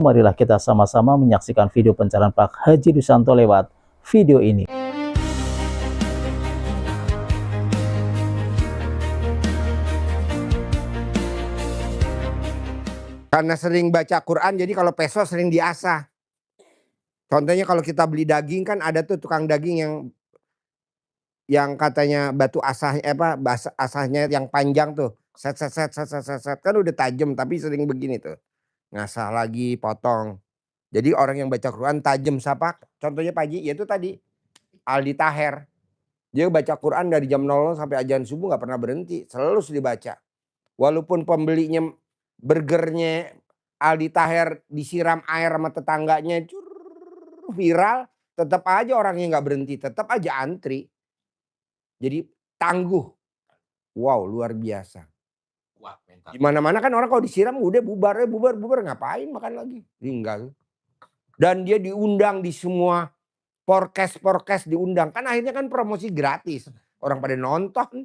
Marilah kita sama-sama menyaksikan video pencalonan Pak Haji Dusanto lewat video ini. Karena sering baca Quran, jadi kalau peso sering diasah. Contohnya kalau kita beli daging kan ada tuh tukang daging yang katanya batu asahnya asahnya yang panjang tuh. Set kan udah tajam tapi sering begini tuh. Ngasah lagi, potong. Jadi orang yang baca Quran tajam siapa? Contohnya Pak Haji, yaitu tadi Aldi Taher. Dia baca Quran dari jam 00 sampai azan subuh nggak pernah berhenti, selalu dibaca. Walaupun pembelinya burgernya Aldi Taher disiram air sama tetangganya viral, tetap aja orangnya nggak berhenti, tetap aja antri. Jadi tangguh. Wow, luar biasa. Di mana-mana kan orang kalau disiram udah bubar ngapain makan lagi? Tinggal. Dan dia diundang di semua podcast diundang. Kan akhirnya kan promosi gratis. Orang pada nonton.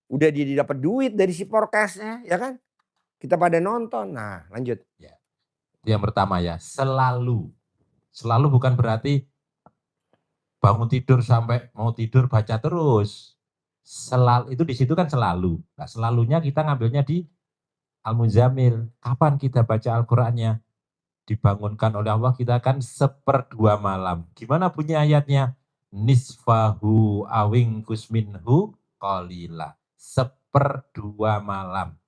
Udah dia dapat duit dari si podcastnya, ya kan? Kita pada nonton. Nah, lanjut. Ya. Yang pertama ya, selalu. Selalu bukan berarti bangun tidur sampai mau tidur baca terus. Selalu itu di situ kan selalu. Nah, selalunya kita ngambilnya di Al-Muzammil. Kapan kita baca Al-Qur'annya? Dibangunkan oleh Allah kita kan 1/2 malam. Gimana bunyi ayatnya? Nisfahu awing kusminhu qalila. 1/2 malam.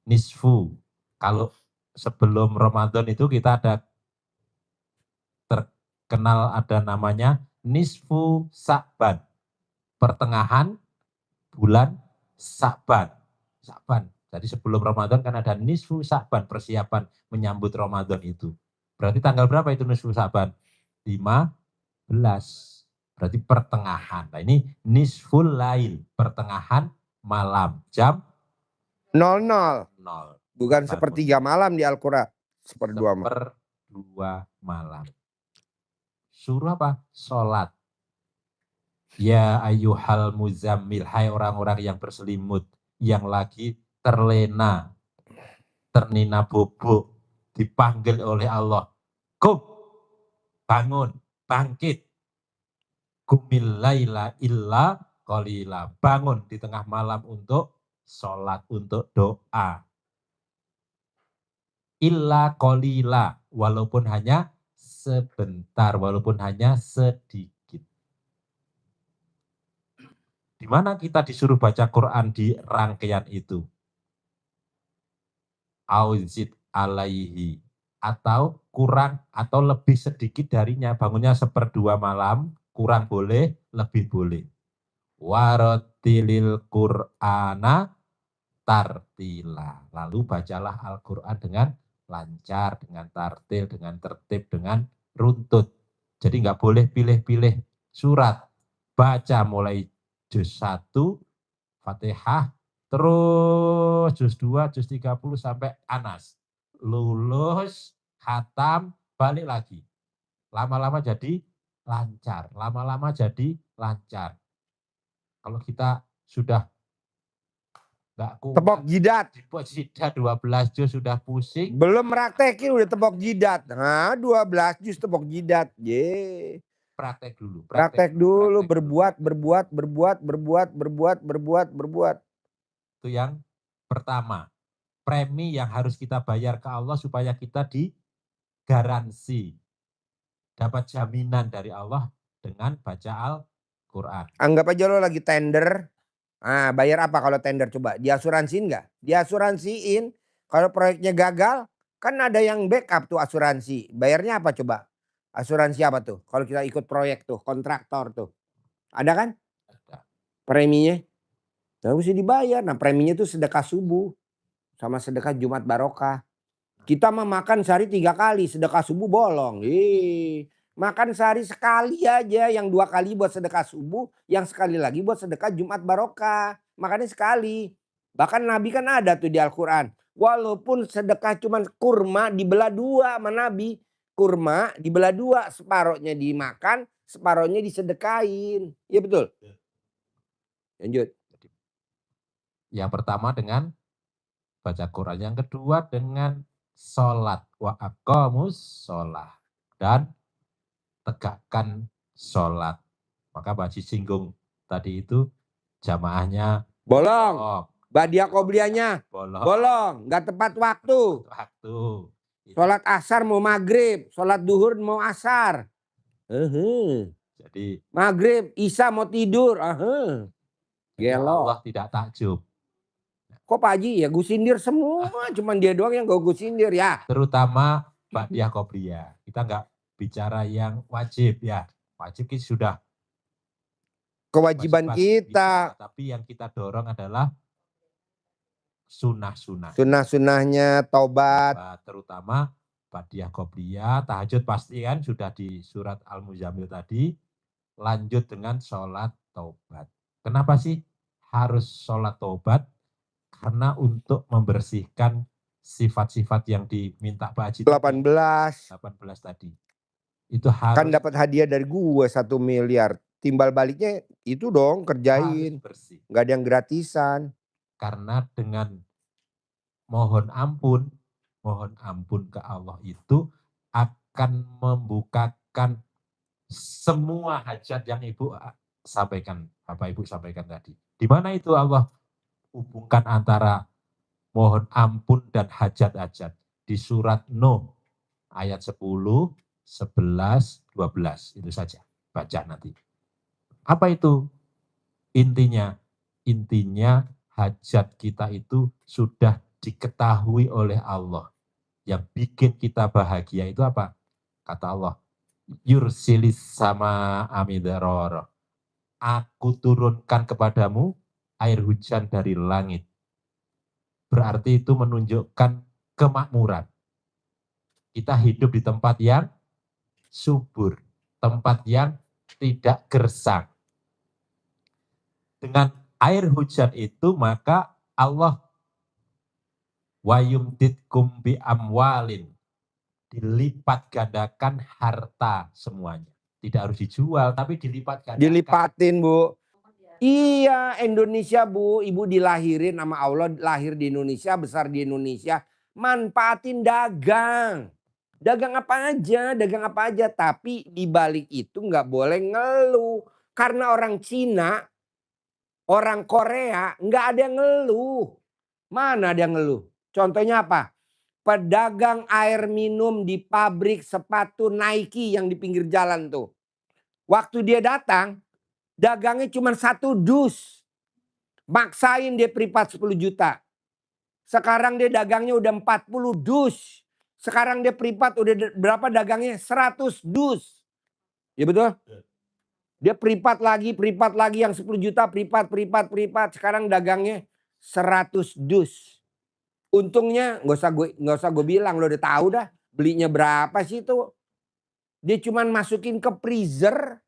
Nisfu. Kalau sebelum Ramadan itu kita ada terkenal ada namanya nisfu Sa'ban. Pertengahan bulan Sa'ban. Sa'ban. Jadi sebelum Ramadan kan ada nisfu Sa'ban, persiapan menyambut Ramadan itu. Berarti tanggal berapa itu nisfu Sa'ban? 15. Berarti pertengahan. Nah ini nisful lail, pertengahan malam. Jam 00. 0. Bukan 1/3 malam di Al-Quran. 1/2 malam. 1/2 malam. Suruh apa? Sholat. Ya ayyuhal muzammil. Hai orang-orang yang berselimut. Yang lagi terlena, ternina bobo, dipanggil oleh Allah. Qum, bangun, bangkit. Qumil laila illa qalila. Bangun di tengah malam untuk sholat, untuk doa. Illa qalila, walaupun hanya sebentar, walaupun hanya sedikit. Di mana kita disuruh baca Quran di rangkaian itu? Auzid alaihi, atau kurang atau lebih sedikit darinya, bangunnya 1/2 malam, kurang boleh, lebih boleh. Warotilil Qur'ana tartila, lalu bacalah Al-Quran dengan lancar, dengan tartil, dengan tertib, dengan runtut. Jadi nggak boleh pilih-pilih surat, baca mulai juz 1 Fatihah, terus juz 2, juz 30 sampai Anas. Lulus, khatam, balik lagi. Lama-lama jadi lancar, lama-lama jadi lancar. Kalau kita sudah nggak kuat, tepok jidat. Tepok jidat 12 juz sudah pusing. Belum praktekin udah tepok jidat. Nah, 12 juz tepok jidat. Ye. Praktek dulu. Praktek dulu, berbuat. Itu yang pertama. Premi yang harus kita bayar ke Allah supaya kita digaransi. Dapat jaminan dari Allah dengan baca Al-Quran. Anggap aja lo lagi tender. Nah, bayar apa kalau tender coba? Diasuransiin nggak? Diasuransiin. Kalau proyeknya gagal, kan ada yang backup tuh asuransi. Bayarnya apa coba? Asuransi apa tuh? Kalau kita ikut proyek tuh, kontraktor tuh. Ada kan? Ada. Preminya. Nah, mesti dibayar. Nah, preminya tuh sedekah subuh. Sama sedekah Jumat Barokah. Kita mah makan sehari 3 kali. Sedekah subuh bolong. Makan sehari sekali aja. Yang 2 kali buat sedekah subuh. Yang sekali lagi buat sedekah Jumat Barokah. Makannya sekali. Bahkan Nabi kan ada tuh di Al-Quran. Walaupun sedekah cuman kurma dibelah 2 sama Nabi. Kurma dibelah 2. Separohnya dimakan. Separohnya disedekain. Iya betul? Lanjut. Yang pertama dengan baca Quran. Yang kedua dengan sholat wa aqamus sholat dan tegakkan sholat. Maka Pak Haji singgung tadi itu jamaahnya Bolong. Badiah qobliyahnya bolong. Nggak tepat waktu. Waktu. Sholat asar mau maghrib. Sholat duhur mau asar. Jadi Maghrib, isya mau tidur. Gelo. Allah tidak takjub. Kok Pak Haji ya gusindir semua. Cuman dia doang yang gak gusindir ya. Terutama badiah qobliyah. Kita nggak bicara yang wajib ya. Wajib kita sudah Kewajiban kita. Tapi yang kita dorong adalah sunnah-sunnah. Sunnah-sunnahnya taubat. Terutama badiah qobliyah, tahajud pasti kan sudah di surat Al-Muzammil tadi. Lanjut dengan sholat taubat. Kenapa sih harus sholat taubat? Karena untuk membersihkan sifat-sifat yang diminta Pak Haji 18 tadi. Itu harus kan dapat hadiah dari gue 1 miliar. Timbal baliknya itu dong kerjain. harus bersih. Gak ada yang gratisan. Karena dengan mohon ampun ke Allah itu akan membukakan semua hajat yang Ibu sampaikan, Bapak Ibu sampaikan tadi. Di mana itu Allah hubungkan antara mohon ampun dan hajat-hajat. Di surat Nuh ayat 10, 11, 12. Itu saja. Baca nanti. Apa itu? Intinya hajat kita itu sudah diketahui oleh Allah. Yang bikin kita bahagia itu apa? Kata Allah, yursilis sama amidaror. Aku turunkan kepadamu air hujan dari langit. Berarti itu menunjukkan kemakmuran. Kita hidup di tempat yang subur, tempat yang tidak gersang. Dengan air hujan itu maka Allah wayumditkum bi amwalin, dilipat gandakan harta semuanya. Tidak harus dijual tapi dilipat gandakan. Dilipatin Bu. Iya Indonesia Bu, Ibu dilahirin sama Allah, lahir di Indonesia, besar di Indonesia. Manfaatin dagang. Dagang apa aja. Tapi dibalik itu nggak boleh ngeluh. Karena orang Cina, orang Korea nggak ada yang ngeluh. Mana ada yang ngeluh? Contohnya apa? Pedagang air minum di pabrik sepatu Nike yang di pinggir jalan tuh. Waktu dia datang, dagangnya cuma 1 dus. Maksain dia privat 10 juta. Sekarang dia dagangnya udah 40 dus. Sekarang dia privat udah berapa dagangnya? 100 dus. Ya betul? Dia privat lagi yang 10 juta privat. Sekarang dagangnya 100 dus. Untungnya nggak usah gue bilang, lo udah tahu dah belinya berapa sih itu. Dia cuman masukin ke freezer.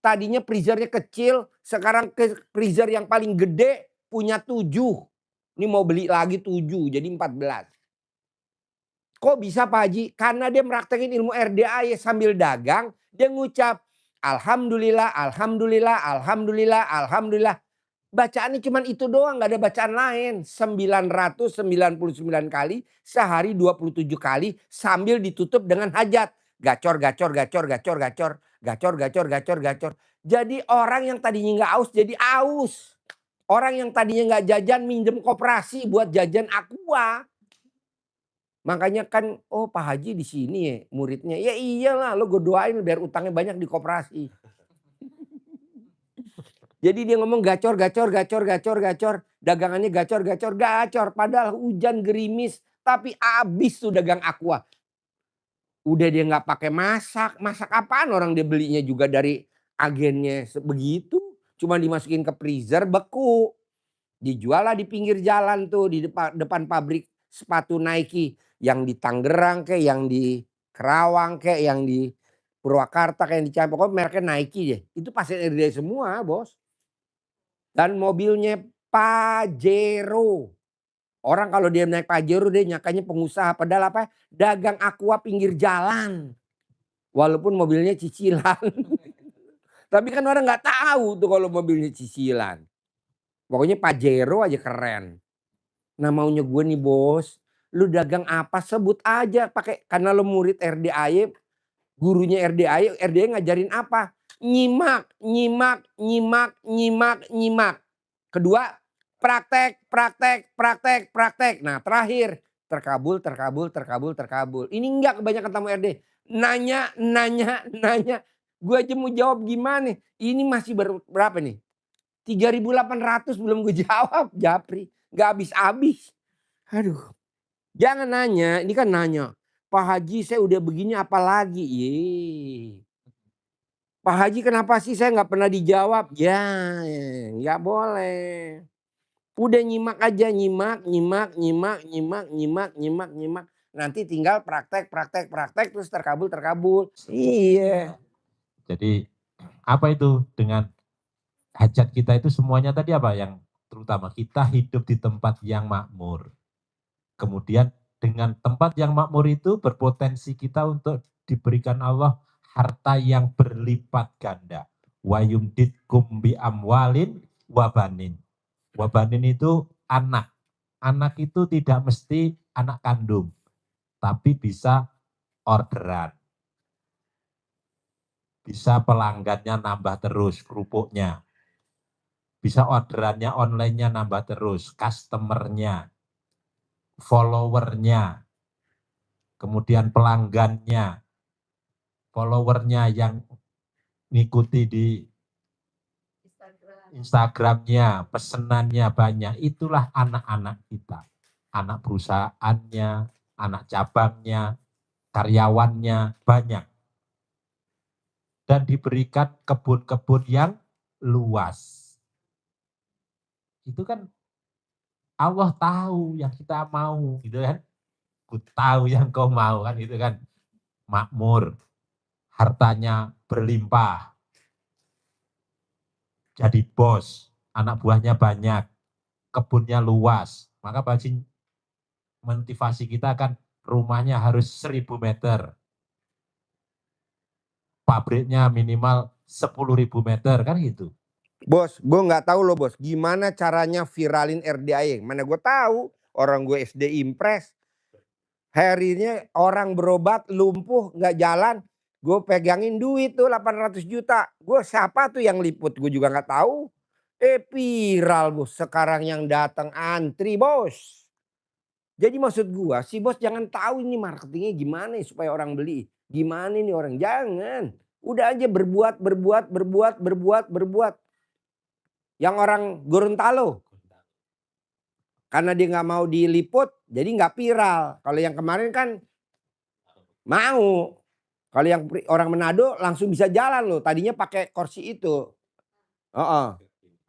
Tadinya freezernya kecil, sekarang ke freezer yang paling gede punya 7. Ini mau beli lagi 7 jadi 14. Kok bisa Pak Haji? Karena dia meraktekin ilmu RDA ya sambil dagang, dia ngucap alhamdulillah, alhamdulillah, alhamdulillah, alhamdulillah. Bacaannya cuma itu doang, gak ada bacaan lain. 999 kali, sehari 27 kali sambil ditutup dengan hajat. Gacor. Jadi orang yang tadinya gak aus jadi aus. Orang yang tadinya gak jajan minjem koperasi buat jajan Aqua. Makanya kan, oh Pak Haji di sini ya muridnya. Ya iyalah, lo gue doain biar utangnya banyak di koperasi. Jadi dia ngomong gacor. Dagangannya gacor. Padahal hujan gerimis. Tapi abis tuh dagang Aqua. Udah dia gak pakai masak. Masak apaan orang dia belinya juga dari agennya begitu. Cuma dimasukin ke freezer beku. Dijual lah di pinggir jalan tuh. Di depan pabrik sepatu Nike. Yang di Tangerang kayak, yang di Kerawang kayak, yang di Purwakarta kayak, yang di Ciampok. Pokoknya mereknya Nike deh. Itu pasti RD semua bos. Dan mobilnya Pajero. Orang kalau dia naik Pajero dia nyakanya pengusaha. Padahal apa? Dagang Aqua pinggir jalan. Walaupun mobilnya cicilan. Tapi kan orang gak tahu tuh kalau mobilnya cicilan. Pokoknya Pajero aja keren. Nah maunya gue nih bos. Lu dagang apa sebut aja pakai, karena lu murid RDAY, gurunya RDAY ngajarin apa? Nyimak, nyimak, nyimak, nyimak, nyimak. Kedua, praktek, praktek, praktek, praktek. Nah, terakhir, terkabul, terkabul, terkabul, terkabul. Ini enggak kebanyakan tamu RD. Nanya, nanya, nanya. Gue aja mau jawab gimana? Ini masih berapa nih? 3.800 belum gue jawab, Japri. Gak habis-habis. Aduh. Jangan nanya, ini kan nanya. Pak Haji saya udah begini apa lagi? Pak Haji kenapa sih saya nggak pernah dijawab? Ya nggak boleh. Udah nyimak aja, nyimak, nyimak, nyimak, nyimak, nyimak, nyimak, nyimak. Nanti tinggal praktek, praktek, praktek terus terkabul, terkabul. Iya. Jadi apa itu dengan hajat kita itu semuanya tadi apa yang terutama kita hidup di tempat yang makmur. Kemudian dengan tempat yang makmur itu berpotensi kita untuk diberikan Allah harta yang berlipat ganda. Wa yumditkum bi amwalin wabanin. Wabanin itu anak. Anak itu tidak mesti anak kandung, tapi bisa orderan. Bisa pelanggannya nambah terus, kerupuknya. Bisa orderannya online-nya nambah terus, customer-nya, follower-nya, kemudian pelanggannya, follower-nya yang ngikuti di Instagram-nya, pesenannya banyak, itulah anak-anak kita. Anak perusahaannya, anak cabangnya, karyawannya banyak. Dan diberikan kebun-kebun yang luas. Itu kan Allah tahu yang kita mau, gitu kan. Ku tahu yang kau mau, kan itu kan. Makmur, hartanya berlimpah, jadi bos, anak buahnya banyak, kebunnya luas. Maka Pak motivasi kita kan rumahnya harus 1.000 meter. Pabriknya minimal 10.000 meter, kan gitu. Bos, gue nggak tahu loh bos, gimana caranya viralin RDAY? Mana gue tahu, orang gue SD Impres. Harinya orang berobat lumpuh nggak jalan, gue pegangin duit tuh 800 juta. Gue siapa tuh yang liput, gue juga nggak tahu. Viral bos, sekarang yang datang antri bos. Jadi maksud gue, si bos jangan tahu ini marketingnya gimana supaya orang beli. Gimana nih orang, jangan. Udah aja berbuat, berbuat, berbuat, berbuat, berbuat. Yang orang Gorontalo, karena dia nggak mau diliput, jadi nggak viral. Kalau yang kemarin kan mau. Kalau yang orang Manado langsung bisa jalan loh. Tadinya pakai kursi itu,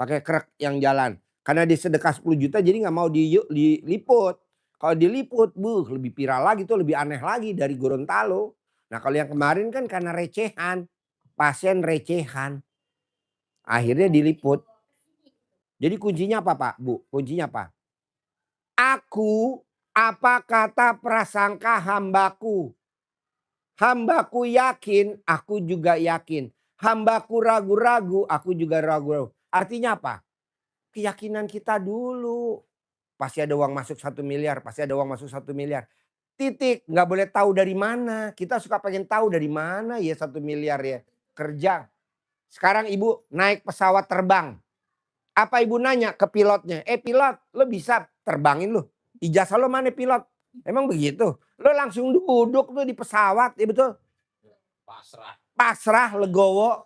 pakai krek yang jalan. Karena dia sedekah 10 juta, jadi nggak mau diliput. Kalau diliput, lebih viral lagi tuh, lebih aneh lagi dari Gorontalo. Nah kalau yang kemarin kan karena recehan, pasien recehan, akhirnya diliput. Jadi kuncinya apa Pak, Bu? Kuncinya apa? Aku, apa kata prasangka hambaku? Hambaku yakin, aku juga yakin. Hambaku ragu-ragu, aku juga ragu-ragu. Artinya apa? Keyakinan kita dulu. Pasti ada uang masuk 1 miliar, pasti ada uang masuk 1 miliar. Titik, nggak boleh tahu dari mana. Kita suka pengen tahu dari mana ya 1 miliar ya. Kerja. Sekarang ibu naik pesawat terbang. Apa ibu nanya ke pilotnya? Pilot, lo bisa terbangin lo? Ijazah lo mana pilot? Emang begitu? Lo langsung duduk tuh di pesawat, ya betul? Pasrah. Pasrah, legowo.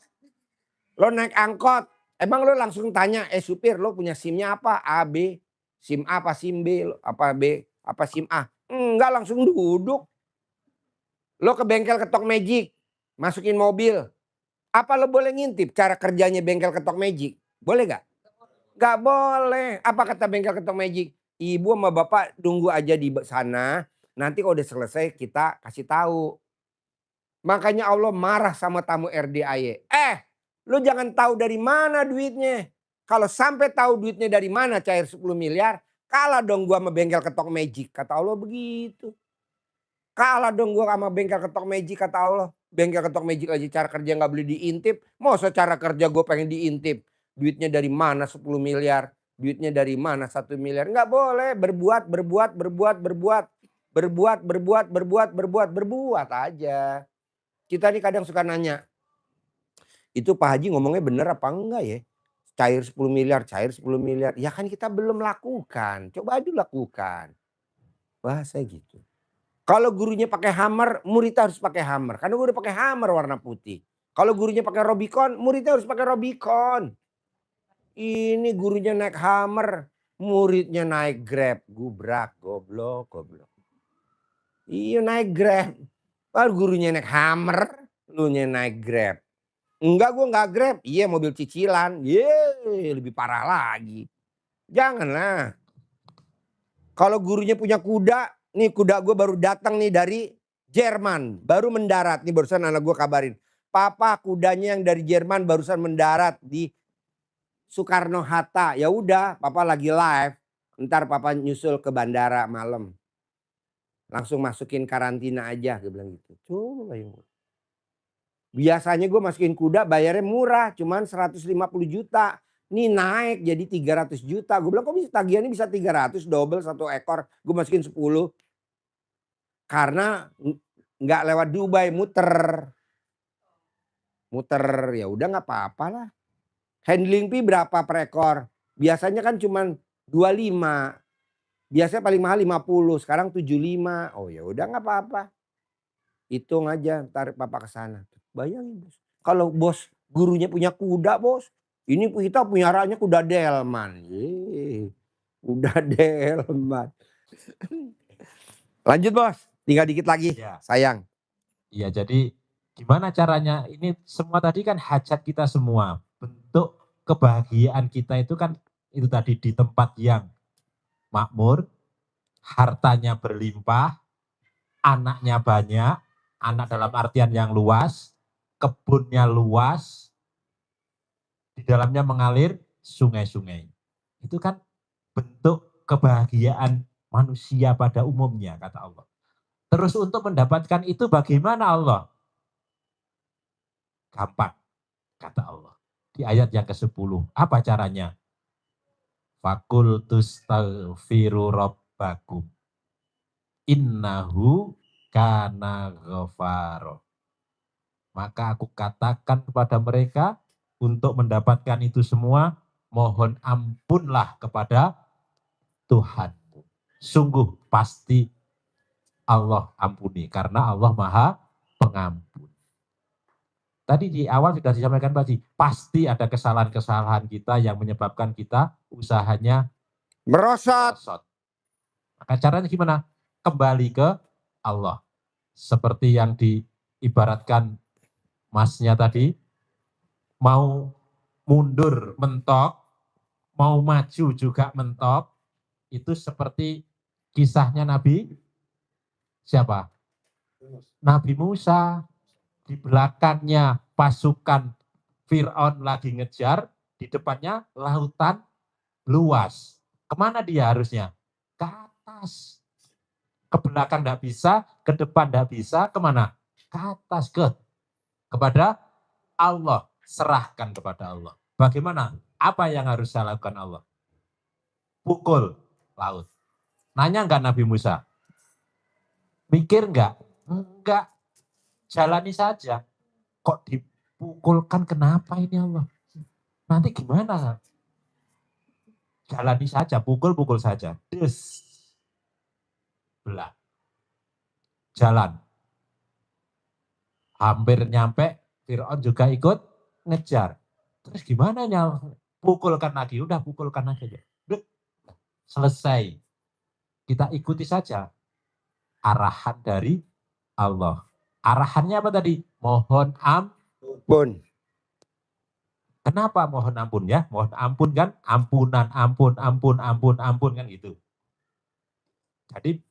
Lo naik angkot, emang lo langsung tanya, supir lo punya SIM-nya apa? A, B. SIM A apa SIM B? Apa B? Apa SIM A? Enggak, langsung duduk. Lo ke bengkel ketok magic, masukin mobil. Apa lo boleh ngintip cara kerjanya bengkel ketok magic? Boleh gak? Gak boleh. Apa kata bengkel ketok magic? Ibu sama bapak tunggu aja di sana. Nanti kalau udah selesai kita kasih tahu. Makanya Allah marah sama tamu RDAY. Lu jangan tahu dari mana duitnya. Kalau sampai tahu duitnya dari mana cair 10 miliar. Kalah dong gua sama bengkel ketok magic. Kata Allah begitu. Kalah dong gua sama bengkel ketok magic kata Allah. Bengkel ketok magic aja cara kerja gak boleh diintip. Masa cara kerja gue pengen diintip. Duitnya dari mana 10 miliar. Duitnya dari mana 1 miliar. Nggak boleh berbuat, berbuat, berbuat, berbuat. Berbuat aja. Kita nih kadang suka nanya, itu Pak Haji ngomongnya bener apa enggak ya? Cair 10 miliar, cair 10 miliar. Ya kan kita belum lakukan, coba aja lakukan. Bahasa gitu. Kalau gurunya pakai hammer, muridnya harus pakai hammer. Karena gue udah pakai hammer warna putih. Kalau gurunya pakai Robicon, muridnya harus pakai Robicon. Ini gurunya naik hammer, muridnya naik Grab. Gubrak, goblok. Iya naik Grab. Kalau gurunya naik hammer, lu naik Grab. Enggak, gue enggak Grab. Iya mobil cicilan. Lebih parah lagi. Janganlah. Kalau gurunya punya kuda, nih kuda gue baru datang nih dari Jerman. Baru mendarat. Nih barusan anak gue kabarin. Papa kudanya yang dari Jerman barusan mendarat di Soekarno-Hatta. Ya udah, papa lagi live. Ntar papa nyusul ke bandara malam. Langsung masukin karantina aja. Gue bilang gitu. Coba bayangin. Biasanya gue masukin kuda bayarnya murah. Cuman 150 juta. Nih naik jadi 300 juta. Gue bilang kok bisa tagihannya bisa 300 double satu ekor. Gue masukin 10. Karena nggak lewat Dubai muter. Ya udah nggak apa-apa lah. Handling fee berapa per ekor? Biasanya kan cuman 25. Biasanya paling mahal 50. Sekarang 75. Oh ya udah nggak apa-apa. Hitung aja tarik papa ke sana. Bayangin bos. Kalau bos gurunya punya kuda bos. Ini kita punyaranya kuda delman. Kuda delman. Lanjut bos. Tinggal dikit lagi. Ya. Sayang. Iya, jadi gimana caranya? Ini semua tadi kan hajat kita semua. Bentuk kebahagiaan kita itu kan itu tadi di tempat yang makmur, hartanya berlimpah, anaknya banyak, anak dalam artian yang luas, kebunnya luas, di dalamnya mengalir sungai-sungai. Itu kan bentuk kebahagiaan manusia pada umumnya, kata Allah. Terus untuk mendapatkan itu bagaimana Allah? Gampang, kata Allah. Di ayat yang ke-10. Apa caranya? Fakultus taghfiru rabbakum. Innahu kana ghafaro. Maka aku katakan kepada mereka untuk mendapatkan itu semua, mohon ampunlah kepada Tuhanmu. Sungguh pasti Allah ampuni karena Allah Maha Pengampun. Tadi di awal sudah disampaikan tadi, pasti ada kesalahan-kesalahan kita yang menyebabkan kita usahanya Merosot. Maka caranya gimana? Kembali ke Allah. Seperti yang diibaratkan masnya tadi, mau mundur mentok, mau maju juga mentok, itu seperti kisahnya Nabi siapa? Nabi Musa. Di belakangnya pasukan Fir'aun lagi ngejar, di depannya lautan luas. Kemana dia harusnya? Ke atas. Ke belakang tidak bisa, ke depan tidak bisa, kemana? Ke atas, kepada Allah. Serahkan kepada Allah. Bagaimana? Apa yang harus saya lakukan Allah? Pukul laut. Nanya enggak Nabi Musa? Mikir enggak? Enggak. Jalani saja. Kok dipukulkan, kenapa ini Allah? Nanti gimana? Jalani saja, pukul saja. Des. Belah. Jalan. Hampir nyampe, Fir'aun juga ikut ngejar. Terus gimana pukulkan lagi, udah pukulkan lagi. Selesai. Kita ikuti saja arahan dari Allah. Arahannya apa tadi? Mohon ampun. Kenapa mohon ampun ya? Mohon ampun kan? Ampunan, ampun kan gitu. Jadi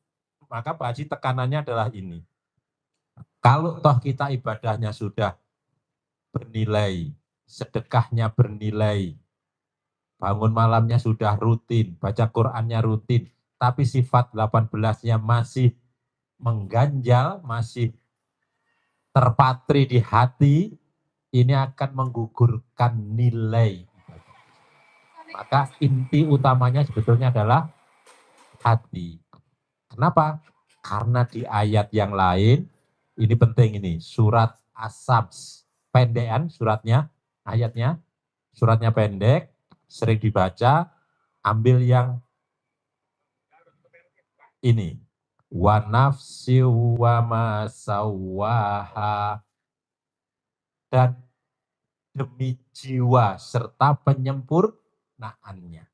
maka Pak Haji tekanannya adalah ini. Kalau toh kita ibadahnya sudah bernilai, sedekahnya bernilai, bangun malamnya sudah rutin, baca Qur'annya rutin, tapi sifat 18-nya masih mengganjal, masih terpatri di hati, ini akan menggugurkan nilai. Maka inti utamanya sebetulnya adalah hati. Kenapa? Karena di ayat yang lain, ini penting ini, surat As-Sabs, pendekan suratnya, ayatnya, suratnya pendek, sering dibaca, ambil yang ini. Wa nafsi wa ma sawwaha, dan demi jiwa serta penyempurnaannya.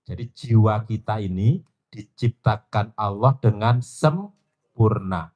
Jadi jiwa kita ini diciptakan Allah dengan sempurna.